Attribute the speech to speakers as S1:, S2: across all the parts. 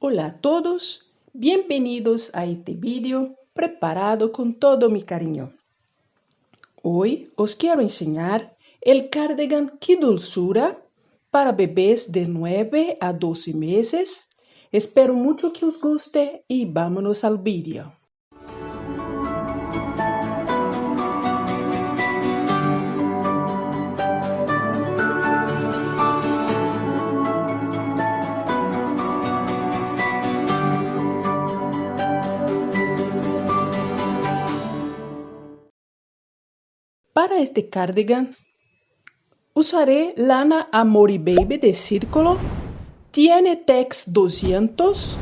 S1: Hola a todos, bienvenidos a este vídeo preparado con todo mi cariño. Hoy os quiero enseñar el cardigan Qué Dulzura para bebés de 9 a 12 meses. Espero mucho que os guste y vámonos al vídeo. Para este cardigan usaré lana Amori Baby de círculo. Tiene Tex 200,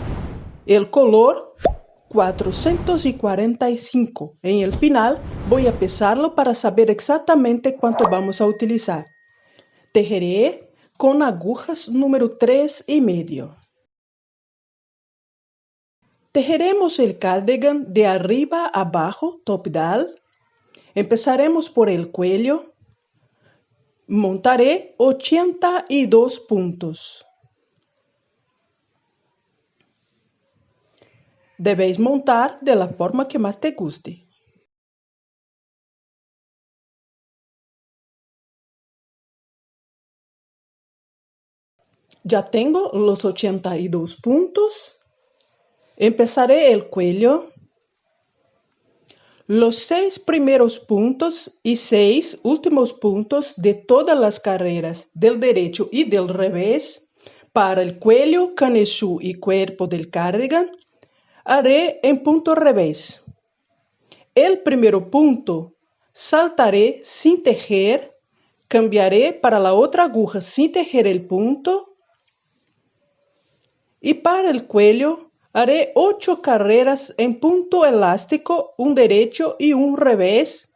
S1: el color 445. En el final voy a pesarlo para saber exactamente cuánto vamos a utilizar. Tejeré con agujas número 3,5. Tejeremos el cardigan de arriba a abajo, top-down. Empezaremos por el cuello. Montaré 82 puntos. Debéis montar de la forma que más te guste. Ya tengo los 82 puntos. Empezaré el cuello. Los 6 primeros puntos y 6 últimos puntos de todas las carreras del derecho y del revés para el cuello, canesú y cuerpo del cardigan haré en punto revés. El primer punto saltaré sin tejer, cambiaré para la otra aguja sin tejer el punto y para el cuello haré 8 carreras en punto elástico, un derecho y un revés.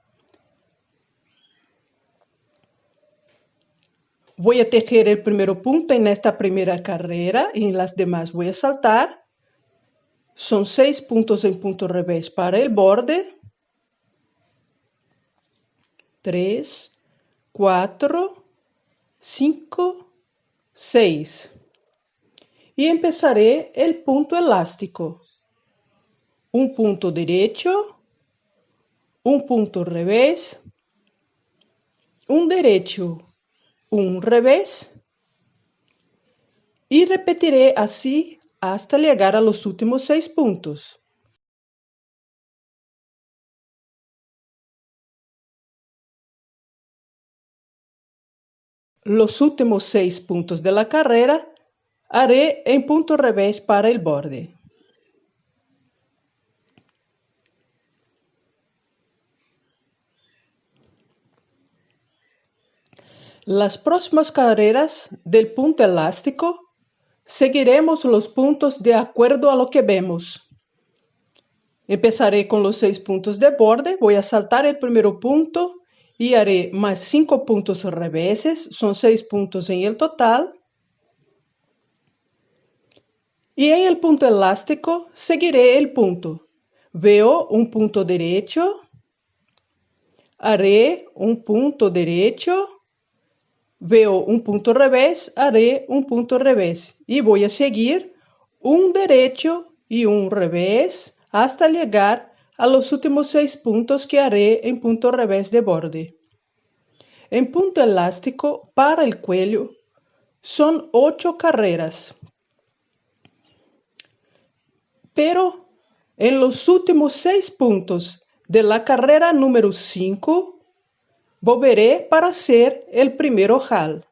S1: Voy a tejer el primer punto en esta primera carrera y en las demás voy a saltar. Son 6 puntos en punto revés para el borde. 3, 4, 5, 6. Y empezaré el punto elástico. Un punto derecho, un punto revés, un derecho, un revés. Y repetiré así hasta llegar a los últimos 6 puntos. Los últimos 6 puntos de la carrera haré en punto revés para el borde. Las próximas carreras del punto elástico seguiremos los puntos de acuerdo a lo que vemos. Empezaré con los 6 puntos de borde, voy a saltar el primer punto y haré más 5 puntos reveses, son 6 puntos en el total. Y en el punto elástico seguiré el punto. Veo un punto derecho, haré un punto derecho, veo un punto revés, haré un punto revés y voy a seguir un derecho y un revés hasta llegar a los últimos 6 puntos que haré en punto revés de borde. En punto elástico para el cuello son 8 carreras. Pero en los últimos 6 puntos de la carrera número 5, volveré para hacer el primer ojal.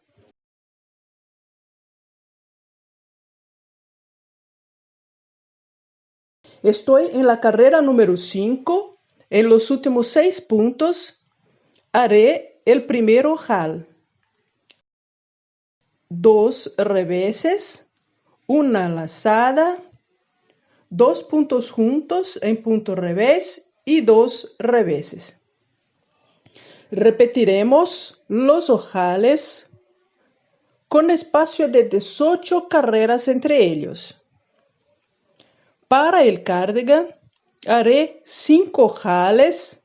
S1: Estoy en la carrera número 5. En los últimos 6 puntos haré el primer ojal. 2 reveses, una lazada, 2 puntos juntos en punto revés y 2 reveses. Repetiremos los ojales con espacio de 18 carreras entre ellos. Para el cardigan haré 5 ojales.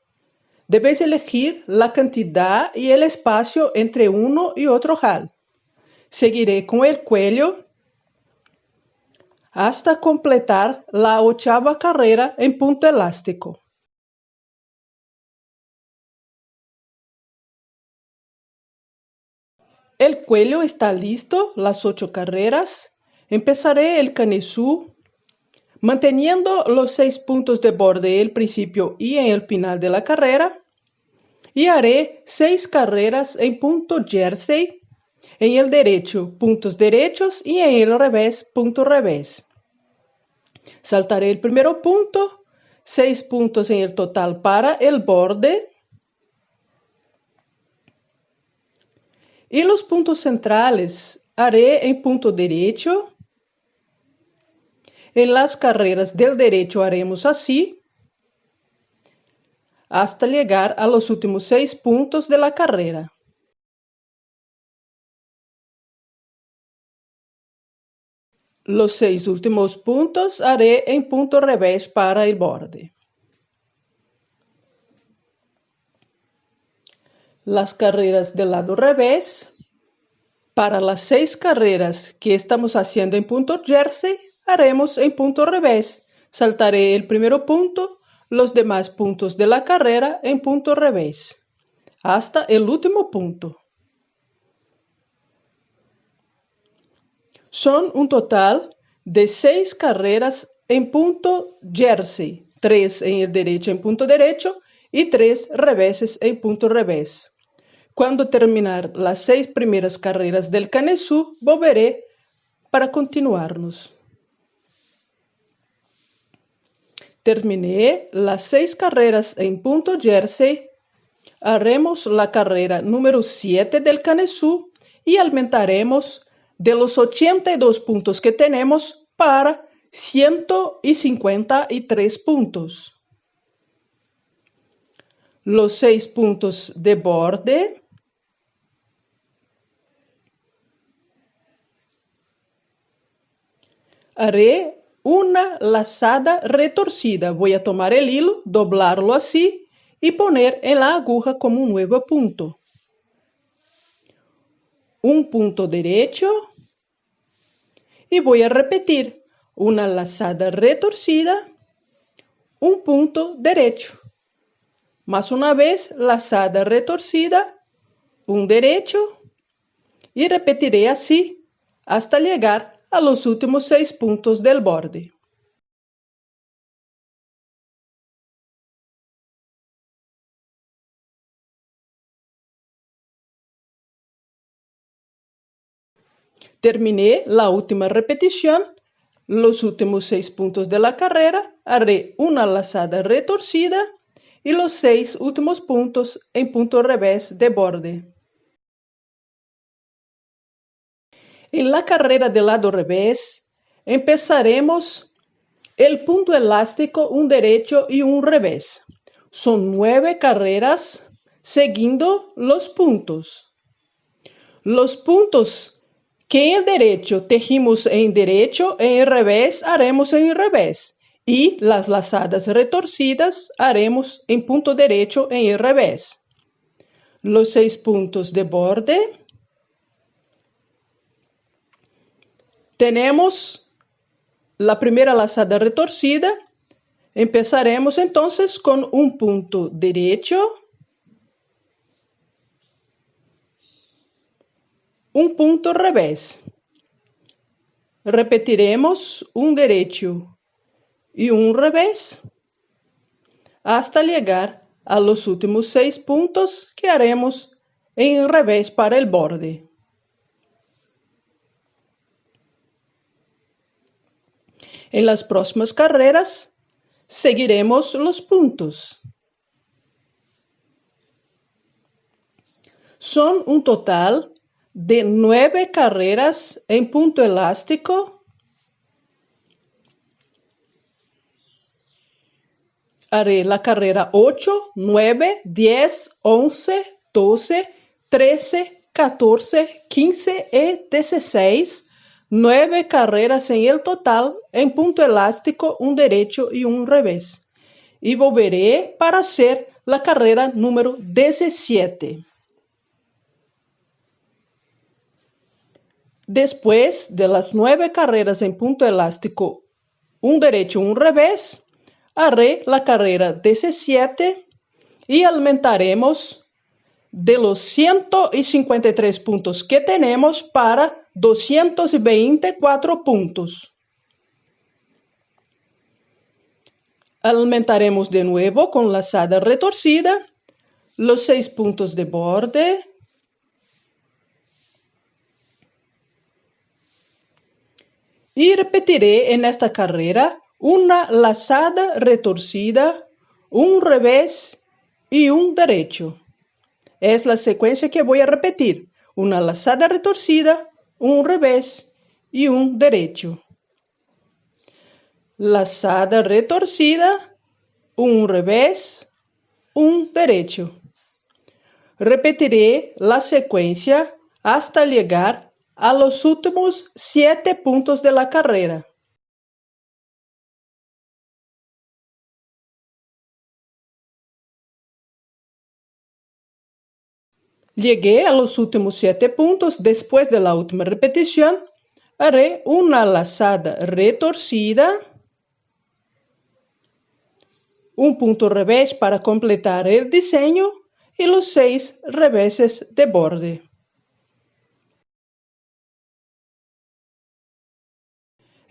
S1: Debéis elegir la cantidad y el espacio entre uno y otro ojal. Seguiré con el cuello. hasta completar la 8ª carrera en punto elástico. El cuello está listo, las 8 carreras. Empezaré el canesú manteniendo los 6 puntos de borde en el principio y en el final de la carrera. Y haré 6 carreras en punto jersey, en el derecho puntos derechos y en el revés punto revés. Saltaré el primer punto, 6 puntos en el total para el borde. Y los puntos centrales haré en punto derecho. En las carreras del derecho haremos así, hasta llegar a los últimos 6 puntos de la carrera. Los 6 últimos puntos haré en punto revés para el borde. Las carreras del lado revés. Para las 6 carreras que estamos haciendo en punto jersey, haremos en punto revés. Saltaré el primer punto, los demás puntos de la carrera en punto revés, hasta el último punto. Son un total de 6 carreras en punto jersey, 3 en el derecho en punto derecho y 3 reveses en punto revés. Cuando terminar las 6 primeras carreras del canesú, volveré para continuarnos. Terminé las 6 carreras en punto jersey. Haremos la carrera número 7 del canesú y aumentaremos de los 82 puntos que tenemos para 153 puntos. Los 6 puntos de borde. Haré una lazada retorcida. Voy a tomar el hilo, doblarlo así y poner en la aguja como un nuevo punto. Un punto derecho y voy a repetir una lazada retorcida, un punto derecho. Más una vez, lazada retorcida, un derecho y repetiré así hasta llegar a los últimos 6 puntos del borde. Terminé la última repetición, los últimos 6 puntos de la carrera, haré una lazada retorcida y los 6 últimos puntos en punto revés de borde. En la carrera del lado revés, empezaremos el punto elástico, un derecho y un revés. Son 9 carreras siguiendo los puntos. Los puntos que en derecho tejimos en derecho, en el revés haremos en el revés. Y las lazadas retorcidas haremos en punto derecho en el revés. Los 6 puntos de borde. Tenemos la primera lazada retorcida. Empezaremos entonces con un punto derecho, un punto revés. Repetiremos un derecho y un revés hasta llegar a los últimos 6 puntos que haremos en revés para el borde. En las próximas carreras seguiremos los puntos. Son un total de 9 carreras en punto elástico. Haré la carrera 8, 9, 10, 11, 12, 13, 14, 15 y 16. 9 carreras en el total en punto elástico, un derecho y un revés. Y volveré para hacer la carrera número 17. Después de las 9 carreras en punto elástico, un derecho, un revés, haré la carrera 17 y aumentaremos de los 153 puntos que tenemos para 224 puntos. Aumentaremos de nuevo con lazada retorcida los 6 puntos de borde. Y repetiré en esta carrera una lazada retorcida, un revés y un derecho. Es la secuencia que voy a repetir. Una lazada retorcida, un revés y un derecho. Lazada retorcida, un revés, un derecho. Repetiré la secuencia hasta llegar a los últimos 7 puntos de la carrera. Llegué a los últimos 7 puntos. Después de la última repetición, haré una lazada retorcida, un punto revés para completar el diseño y los 6 reveses de borde.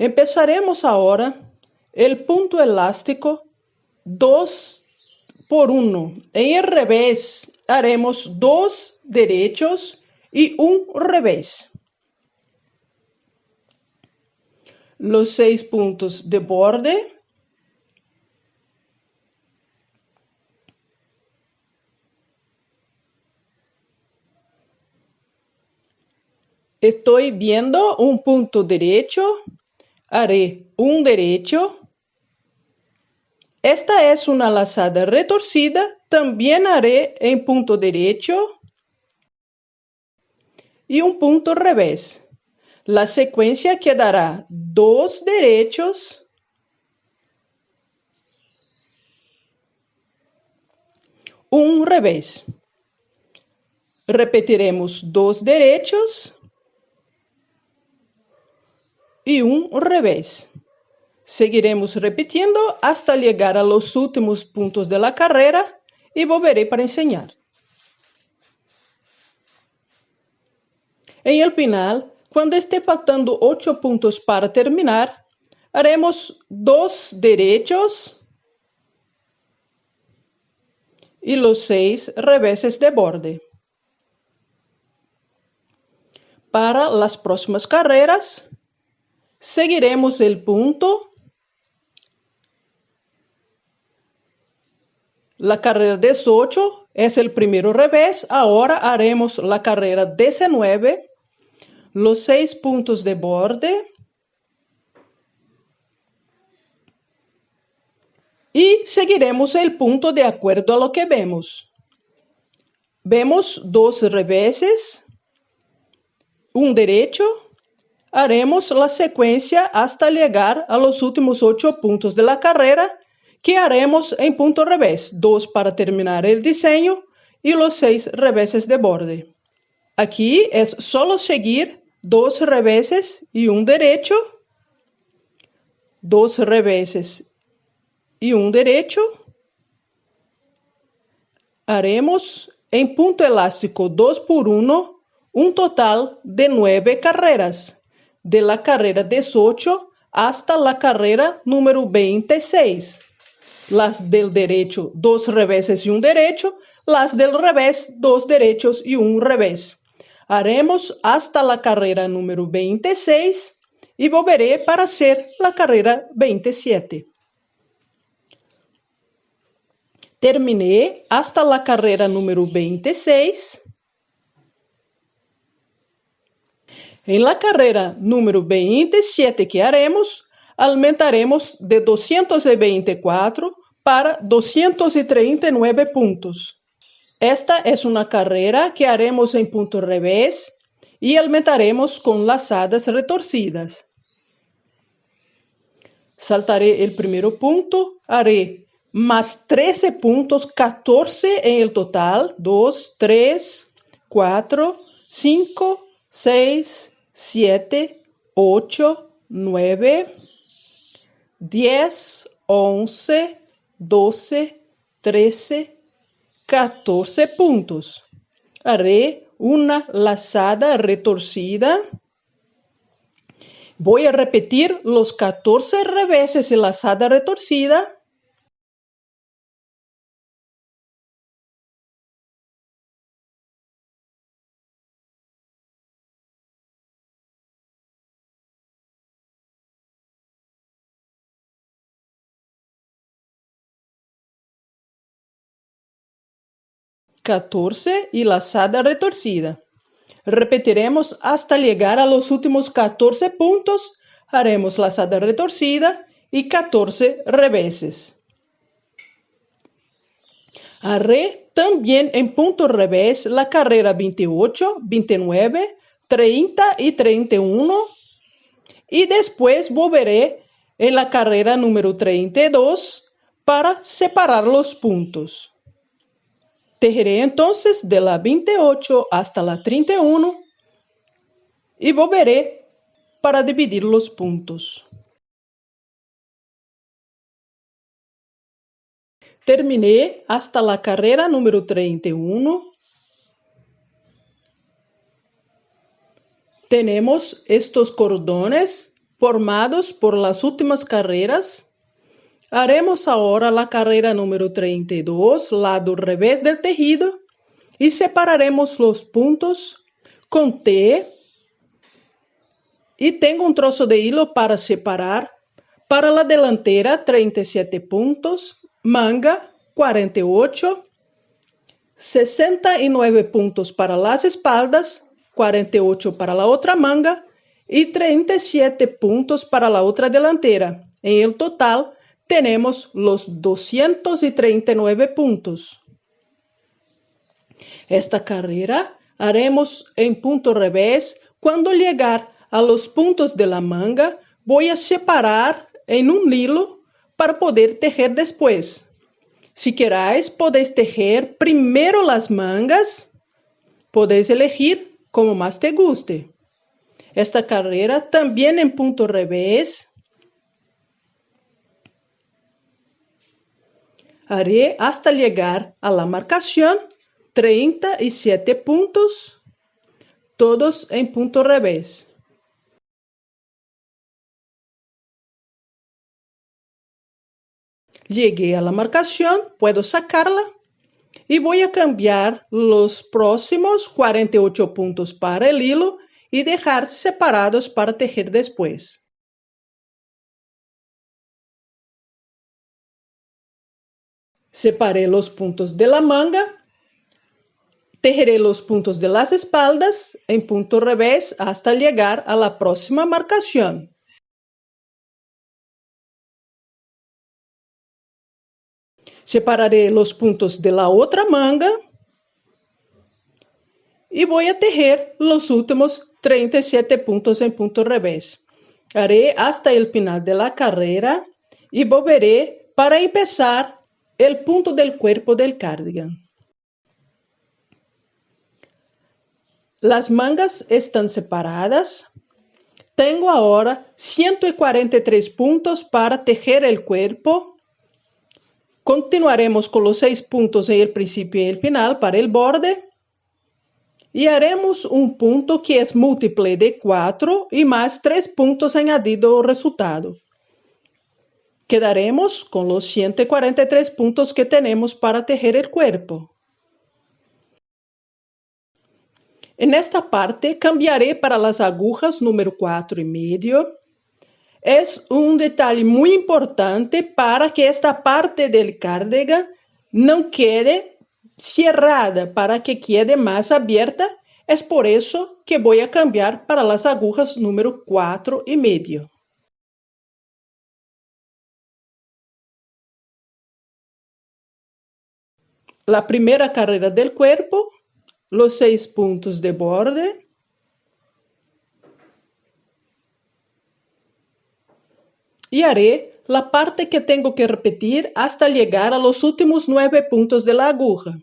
S1: Empezaremos ahora el punto elástico 2 por 1. En el revés haremos 2 derechos y un revés. Los 6 puntos de borde. Estoy viendo un punto derecho. Haré un derecho. Esta es una lazada retorcida. También haré en punto derecho y un punto revés. La secuencia quedará 2 derechos, un revés. Repetiremos 2 derechos y un revés. Seguiremos repitiendo hasta llegar a los últimos puntos de la carrera y volveré para enseñar. En el final, cuando esté faltando 8 puntos para terminar, haremos 2 derechos y los 6 reveses de borde. Para las próximas carreras, seguiremos el punto. La carrera 18 es el primero revés. Ahora haremos la carrera 19, los 6 puntos de borde y seguiremos el punto de acuerdo a lo que vemos. Vemos 2 reveses, un derecho. Haremos la secuencia hasta llegar a los últimos 8 puntos de la carrera, que haremos en punto revés, 2 para terminar el diseño y los 6 reveses de borde. Aquí es solo seguir 2 reveses y un derecho, 2 reveses y un derecho. Haremos en punto elástico 2 por 1 un total de 9 carreras, de la carrera 18 hasta la carrera número 26. Las del derecho, 2 reveses y un derecho. Las del revés, 2 derechos y un revés. Haremos hasta la carrera número 26 y volveré para hacer la carrera 27. Terminé hasta la carrera número 26. En la carrera número 27 que haremos, aumentaremos de 224 para 239 puntos. Esta es una carrera que haremos en punto revés y aumentaremos con lazadas retorcidas. Saltaré el primer punto, haré más 13 puntos, 14 en el total, 2, 3, 4, 5, 6, 7, 8, 9, 10, 11, 12, 13, 14 puntos. Haré una lazada retorcida. Voy a repetir los 14 reveses de lazada retorcida. Y lazada retorcida. Repetiremos hasta llegar a los últimos 14 puntos. Haremos lazada retorcida y 14 reveses. Haré también en punto revés la carrera 28, 29, 30 y 31. Y después volveré en la carrera número 32 para separar los puntos. Tejeré entonces de la 28 hasta la 31 y volveré para dividir los puntos. Terminé hasta la carrera número 31. Tenemos estos cordones formados por las últimas carreras. Haremos ahora la carrera número 32, lado revés del tejido, y separaremos los puntos con T. Y tengo un trozo de hilo para separar. Para la delantera, 37 puntos, manga, 48, 69 puntos para las espaldas, 48 para la otra manga y 37 puntos para la otra delantera. En el total, tenemos los 239 puntos. Esta carrera haremos en punto revés. Cuando llegar a los puntos de la manga, voy a separar en un hilo para poder tejer después. Si queráis, podéis tejer primero las mangas. Podéis elegir como más te guste. Esta carrera también en punto revés. Haré hasta llegar a la marcación 37 puntos, todos en punto revés. Llegué a la marcación, puedo sacarla y voy a cambiar los próximos 48 puntos para el hilo y dejar separados para tejer después. Separé los puntos de la manga. Tejeré los puntos de las espaldas en punto revés hasta llegar a la próxima marcación. Separaré los puntos de la otra manga y voy a tejer los últimos 37 puntos en punto revés. Haré hasta el final de la carrera y volveré para empezar el punto del cuerpo del cardigan. Las mangas están separadas. Tengo ahora 143 puntos para tejer el cuerpo. Continuaremos con los 6 puntos en el principio y el final para el borde. Y haremos un punto que es múltiple de 4 y más 3 puntos añadido resultado. Quedaremos con los 143 puntos que tenemos para tejer el cuerpo. En esta parte cambiaré para las agujas número 4,5. Es un detalle muy importante para que esta parte del cardigan no quede cerrada, para que quede más abierta. Es por eso que voy a cambiar para las agujas número 4,5. La primera carrera del cuerpo, los 6 puntos de borde. Y haré la parte que tengo que repetir hasta llegar a los últimos 9 puntos de la aguja.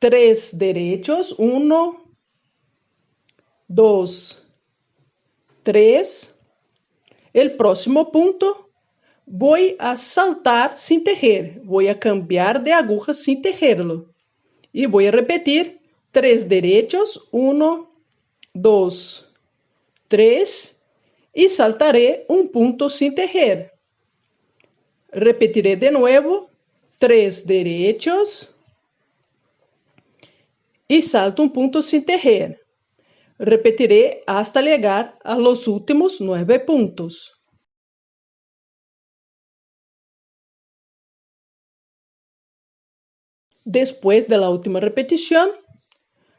S1: 3 derechos, 1, 2, 3. El próximo punto, voy a saltar sin tejer. Voy a cambiar de aguja sin tejerlo. Y voy a repetir 3 derechos, 1, 2, 3. Y saltaré un punto sin tejer. Repetiré de nuevo 3 derechos y salto un punto sin tejer. Repetiré hasta llegar a los últimos 9 puntos. Después de la última repetición,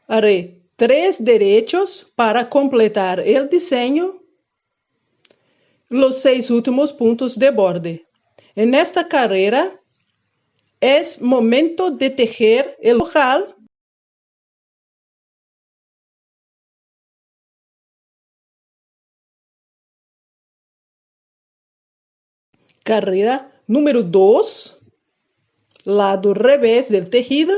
S1: haré 3 derechos para completar el diseño, los 6 últimos puntos de borde. En esta carrera es momento de tejer el ojal. Carrera número 2, lado revés del tejido.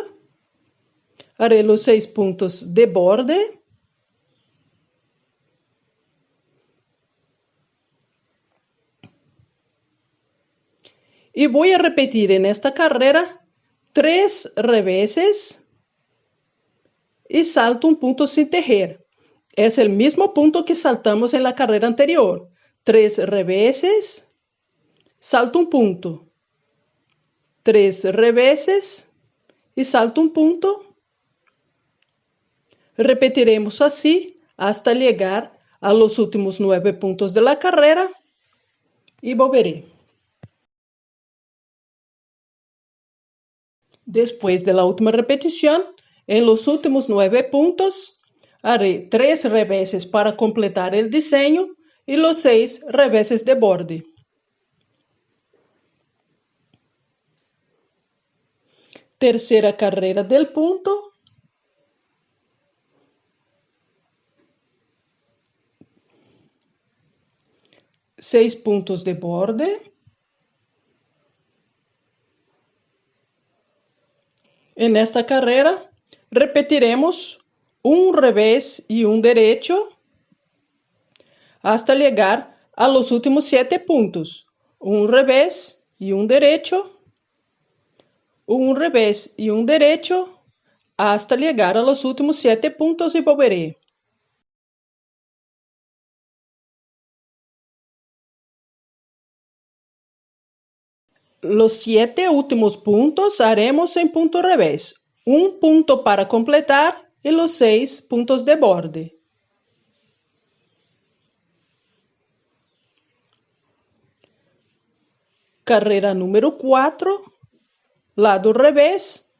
S1: Haré los 6 puntos de borde. Y voy a repetir en esta carrera 3 reveses y salto un punto sin tejer. Es el mismo punto que saltamos en la carrera anterior. 3 reveses, salto un punto. 3 reveses y salto un punto. Repetiremos así hasta llegar a los últimos 9 puntos de la carrera y volveré. Después de la última repetición, en los últimos 9 puntos, haré 3 reveses para completar el diseño y los 6 reveses de borde. Tercera carrera del punto. Seis puntos de borde. En esta carrera repetiremos un revés y un derecho hasta llegar a los últimos 7 puntos. Un revés y un derecho. Un revés y un derecho hasta llegar a los últimos 7 puntos y volveré. Los 7 últimos puntos haremos en punto revés. Un punto para completar y los 6 puntos de borde. Carrera número 4, lado revés,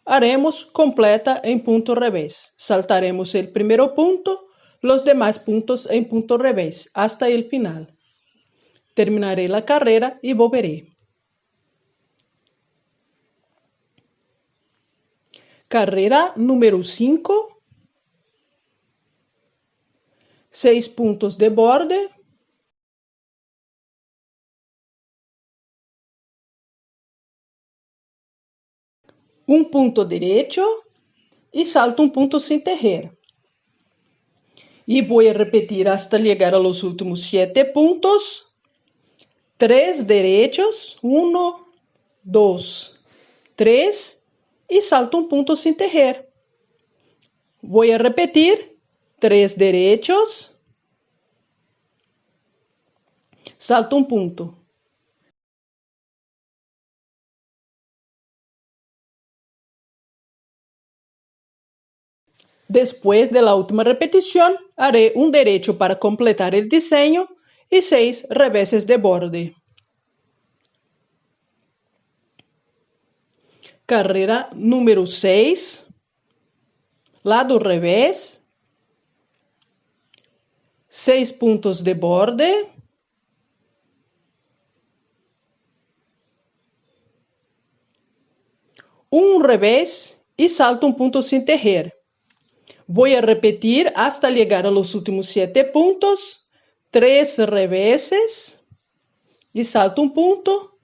S1: haremos completa en punto revés. Saltaremos el primer punto, los demás puntos en punto revés, hasta el final. Terminaré la carrera y volveré. Carrera número 5, 6 puntos de borde. Un punto derecho y salto un punto sin tejer. Y voy a repetir hasta llegar a los últimos 7 puntos. 3 derechos, 1, 2, 3 y salto un punto sin tejer. Voy a repetir 3 derechos, salto un punto. Después de la última repetición, haré un derecho para completar el diseño y 6 reveses de borde. Carrera número 6, lado revés, 6 puntos de borde, un revés y salto un punto sin tejer. Voy a repetir hasta llegar a los últimos 7 puntos, 3 reveses y salto un punto.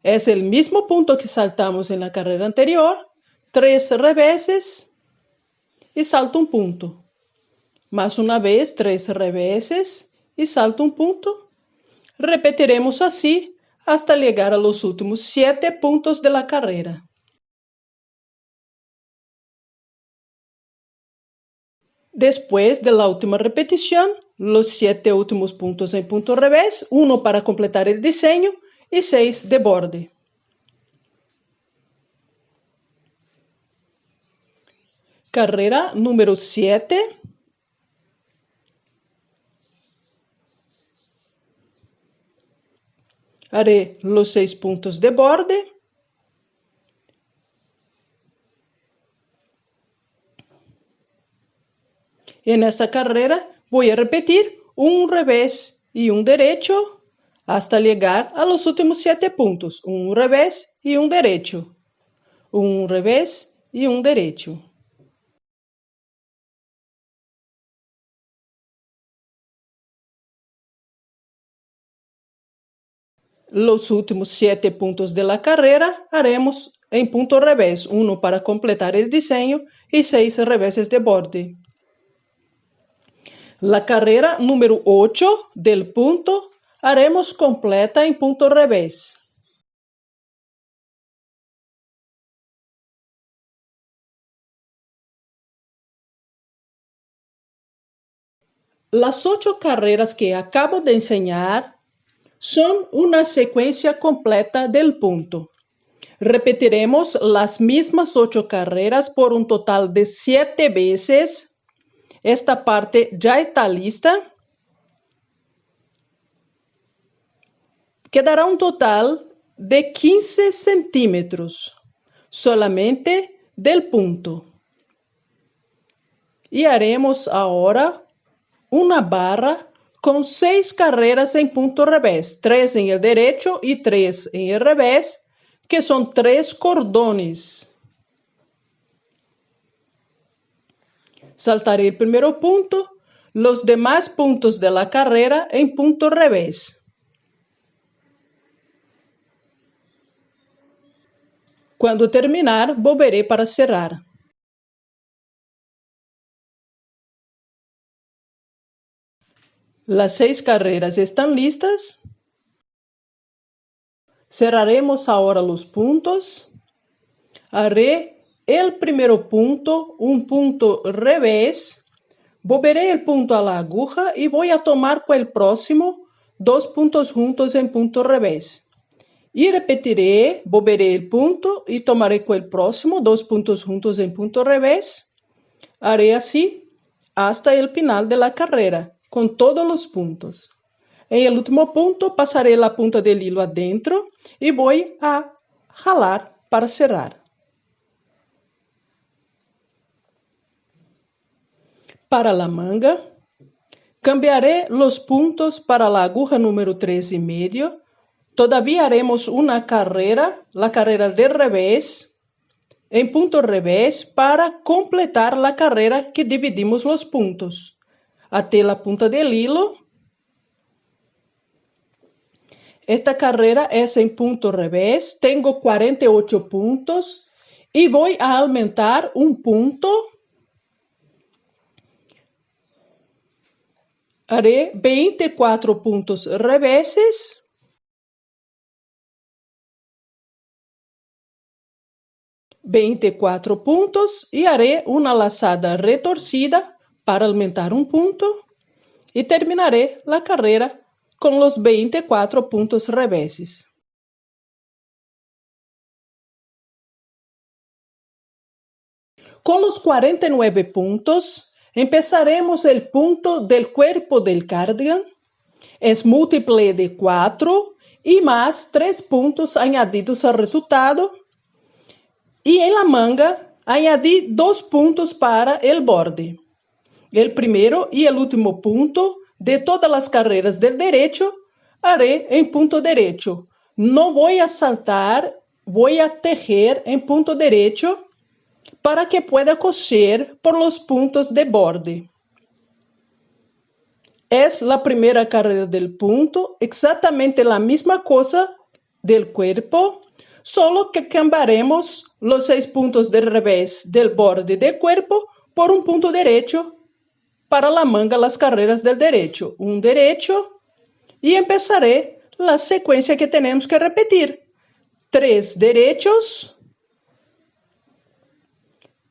S1: Es el mismo punto que saltamos en la carrera anterior, 3 reveses y salto un punto. Más una vez, 3 reveses y salto un punto. Repetiremos así hasta llegar a los últimos 7 puntos de la carrera. Después de la última repetición, los 7 últimos puntos en punto revés, 1 para completar el diseño y 6 de borde. Carrera número 7. Haré los 6 puntos de borde. En esta carrera voy a repetir un revés y un derecho hasta llegar a los últimos 7 puntos. Un revés y un derecho. Un revés y un derecho. Los últimos 7 puntos de la carrera haremos en punto revés, 1 para completar el diseño y 6 reveses de borde. La carrera número 8 del punto haremos completa en punto revés. Las 8 carreras que acabo de enseñar son una secuencia completa del punto. Repetiremos las mismas 8 carreras por un total de 7 veces. Esta parte ya está lista. Quedará un total de 15 centímetros solamente del punto. Y haremos ahora una barra con 6 carreras en punto revés, 3 en el derecho y 3 en el revés, que son 3 cordones. Saltaré el primer punto, los demás puntos de la carrera en punto revés. Cuando terminar, volveré para cerrar. Las 6 carreras están listas. Cerraremos ahora los puntos. Haré el primer punto, un punto revés. Volveré el punto a la aguja y voy a tomar con el próximo 2 puntos juntos en punto revés. Y repetiré, volveré el punto y tomaré con el próximo 2 puntos juntos en punto revés. Haré así hasta el final de la carrera, con todos los puntos. En el último punto pasaré la punta del hilo adentro y voy a jalar para cerrar. Para la manga, cambiaré los puntos para la aguja número 3,5. Todavía haremos una carrera, la carrera del revés, en punto revés para completar la carrera que dividimos los puntos. Até la punta del hilo. Esta carrera es en punto revés. Tengo 48 puntos y voy a aumentar un punto. Haré 24 puntos reveses. ...24 puntos y haré una lazada retorcida para aumentar un punto y terminaré la carrera con los 24 puntos reveses. Con los 49 puntos, empezaremos el punto del cuerpo del cardigan. Es múltiple de 4 y más 3 puntos añadidos al resultado. Y en la manga, añadí 2 puntos para el borde. El primero y el último punto de todas las carreras del derecho haré en punto derecho. No voy a saltar, voy a tejer en punto derecho para que pueda coser por los puntos de borde. Es la primera carrera del punto, exactamente la misma cosa del cuerpo, solo que cambiaremos los 6 puntos del revés del borde del cuerpo por un punto derecho para la manga las carreras del derecho. Un derecho y empezaré la secuencia que tenemos que repetir. 3 derechos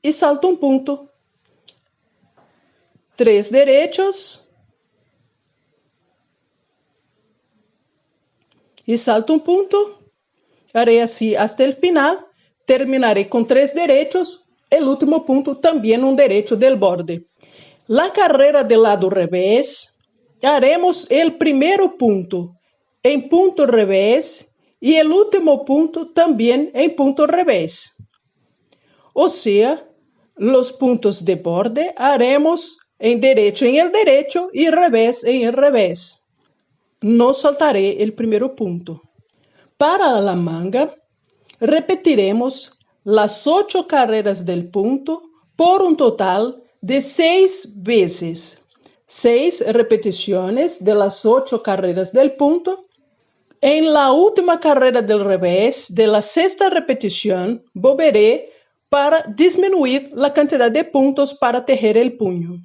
S1: y salto un punto. 3 derechos y salto un punto. Haré así hasta el final. Terminaré con 3 derechos. El último punto también un derecho del borde. La carrera del lado revés, haremos el primer punto en punto revés y el último punto también en punto revés. O sea, los puntos de borde haremos en derecho en el derecho y revés en el revés. No saltaré el primer punto. Para la manga, repetiremos las 8 carreras del punto por un total de 6 veces. 6 repeticiones de las 8 carreras del punto. En la última carrera del revés de la 6ª repetición, volveré para disminuir la cantidad de puntos para tejer el puño.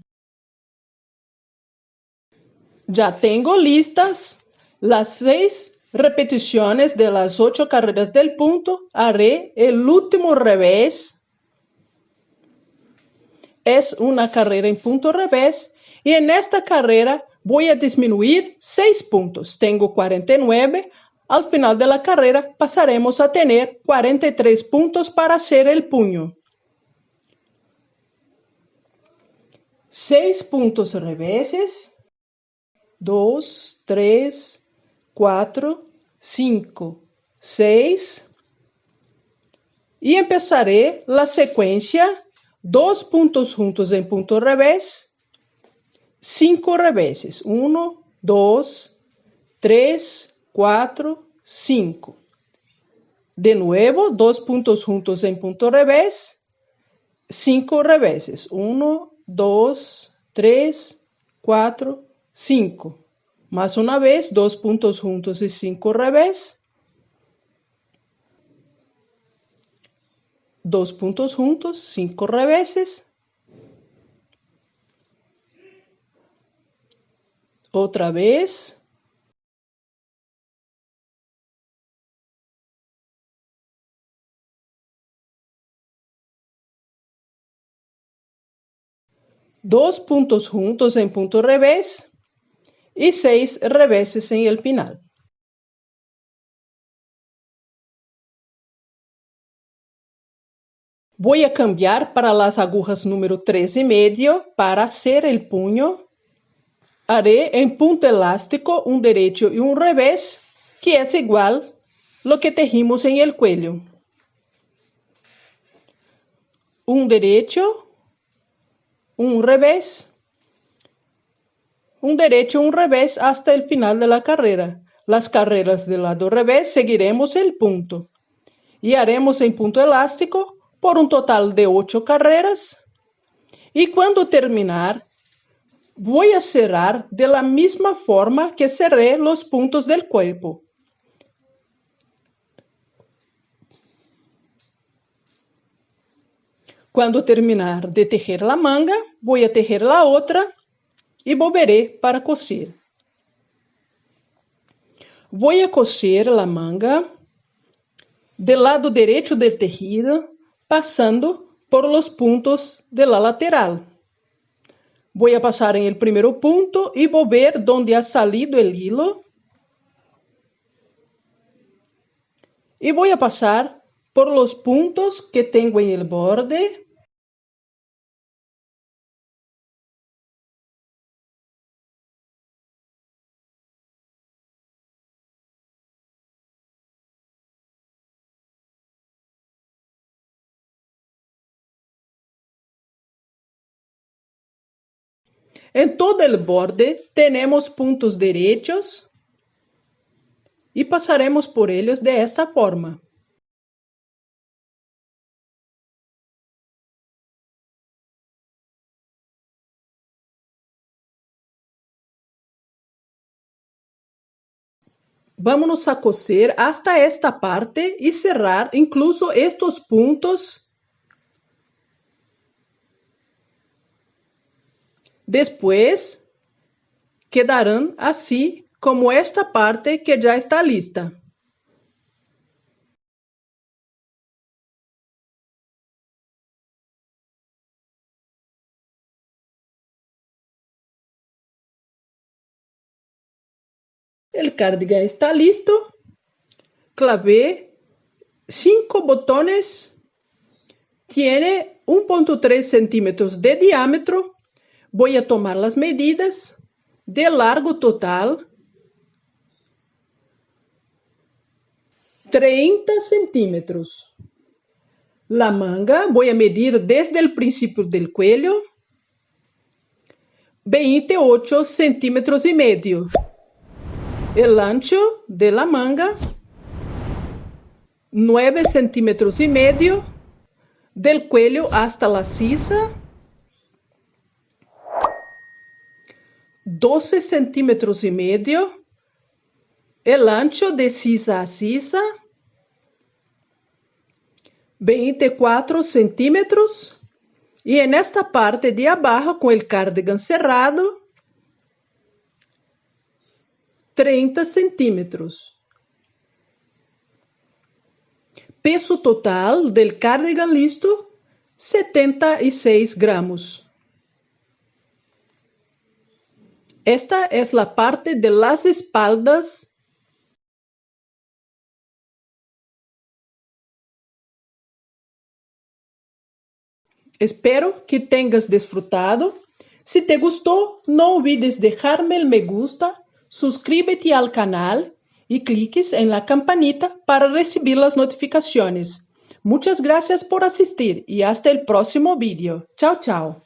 S1: Ya tengo listas las 6 repeticiones de las 8 carreras del punto. Haré el último revés. Es una carrera en punto revés y en esta carrera voy a disminuir 6 puntos. Tengo 49. Al final de la carrera pasaremos a tener 43 puntos para hacer el puño. 6 puntos reveses. 2, 3, 4, 5, 6. Y empezaré la secuencia 2 puntos juntos en punto revés, 5 reveses, 1, 2, 3, 4, 5. De nuevo, 2 puntos juntos en punto revés, 5 reveses, 1, 2, 3, 4, 5. Más una vez, 2 puntos juntos y 5 revés. 2 puntos juntos, 5 reveses. Otra vez. Dos puntos juntos en punto revés y 6 reveses en el final. Voy a cambiar para las agujas número 3,5 para hacer el puño. Haré en punto elástico un derecho y un revés, que es igual lo que tejimos en el cuello. Un derecho, un revés, un derecho, un revés hasta el final de la carrera. Las carreras del lado revés seguiremos el punto y haremos en punto elástico por un total de 8 carreras. Y cuando terminar, voy a cerrar de la misma forma que cerré los puntos del cuerpo. Cuando terminar de tejer la manga, voy a tejer la otra y volveré para coser. Voy a coser la manga del lado derecho del tejido, pasando por los puntos de la lateral. Voy a pasar en el primer punto y volver donde ha salido el hilo. Y voy a pasar por los puntos que tengo en el borde. En todo el borde tenemos puntos derechos y pasaremos por ellos de esta forma. Vámonos a coser hasta esta parte y cerrar incluso estos puntos Después quedarán así como esta parte que ya está lista. El cardigan está listo. Clavé 5 botones. Tiene 1.3 centímetros de diámetro. Voy a tomar las medidas de largo total. 30 centímetros. La manga voy a medir desde el principio del cuello. 28 centímetros y medio. El ancho de la manga, 9 centímetros y medio. Del cuello hasta la sisa, 12 centímetros y medio. El ancho de sisa a sisa, 24 centímetros. Y en esta parte de abajo, con el cardigan cerrado, 30 centímetros. Peso total del cardigan listo, 76 gramos. Esta es la parte de las espaldas. Espero que tengas disfrutado. Si te gustó, no olvides dejarme el me gusta, suscríbete al canal y cliques en la campanita para recibir las notificaciones. Muchas gracias por asistir y hasta el próximo vídeo. Chao, chao.